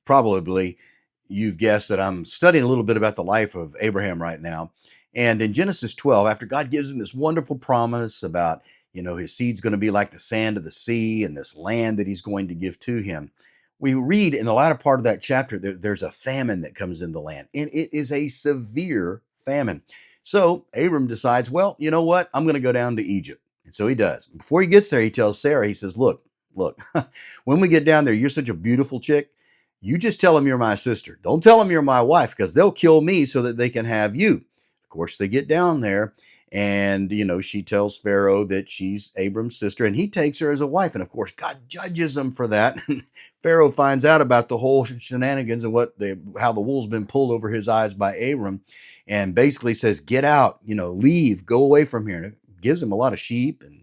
Probably you've guessed that I'm studying a little bit about the life of Abraham right now. And in Genesis 12, after God gives him this wonderful promise about, his seed's going to be like the sand of the sea and this land that he's going to give to him, we read in the latter part of that chapter that there's a famine that comes in the land, and it is a severe famine. So Abram decides, well, you know what? I'm going to go down to Egypt. And so he does. Before he gets there, he tells Sarah, he says, look, when we get down there, you're such a beautiful chick. You just tell them you're my sister. Don't tell them you're my wife because they'll kill me so that they can have you. Of course, they get down there and, she tells Pharaoh that she's Abram's sister and he takes her as a wife. And of course, God judges them for that. Pharaoh finds out about the whole shenanigans and how the wool's been pulled over his eyes by Abram and basically says, get out, leave, go away from here. And it gives him a lot of sheep and,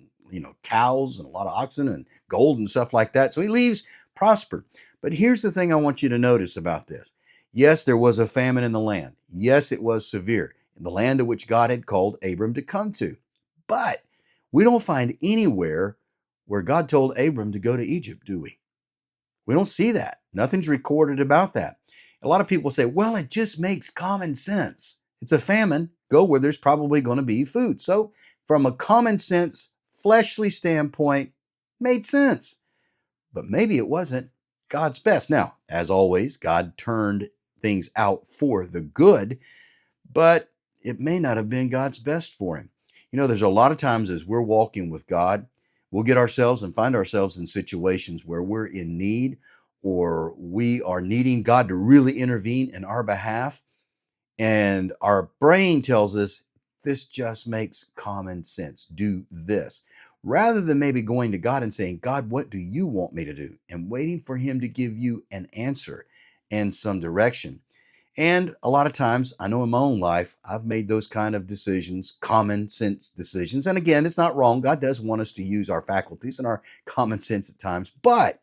cows and a lot of oxen and gold and stuff like that. So he leaves prospered. But here's the thing I want you to notice about this. Yes, there was a famine in the land. Yes, it was severe in the land to which God had called Abram to come to. But we don't find anywhere where God told Abram to go to Egypt, do we? We don't see that. Nothing's recorded about that. A lot of people say, well, it just makes common sense. It's a famine. Go where there's probably going to be food. So from a common sense, fleshly standpoint, made sense. But maybe it wasn't God's best. Now, as always, God turned things out for the good, but it may not have been God's best for him. There's a lot of times as we're walking with God, we'll get ourselves and find ourselves in situations where we're in need or we are needing God to really intervene in our behalf. And our brain tells us, this just makes common sense. Do this. Rather than maybe going to God and saying, God, what do you want me to do? And waiting for him to give you an answer and some direction. And a lot of times, I know in my own life, I've made those kind of decisions, common sense decisions. And again, it's not wrong. God does want us to use our faculties and our common sense at times. But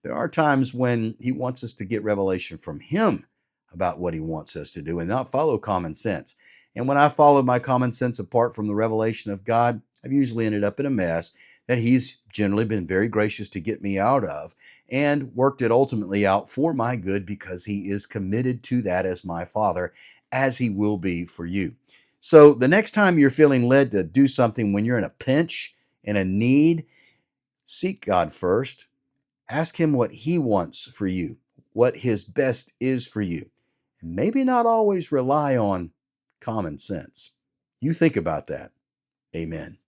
there are times when he wants us to get revelation from him about what he wants us to do and not follow common sense. And when I followed my common sense apart from the revelation of God, I've usually ended up in a mess that he's generally been very gracious to get me out of and worked it ultimately out for my good because he is committed to that as my father, as he will be for you. So the next time you're feeling led to do something when you're in a pinch, in a need, seek God first. Ask him what he wants for you, what his best is for you. And maybe not always rely on common sense. You think about that. Amen.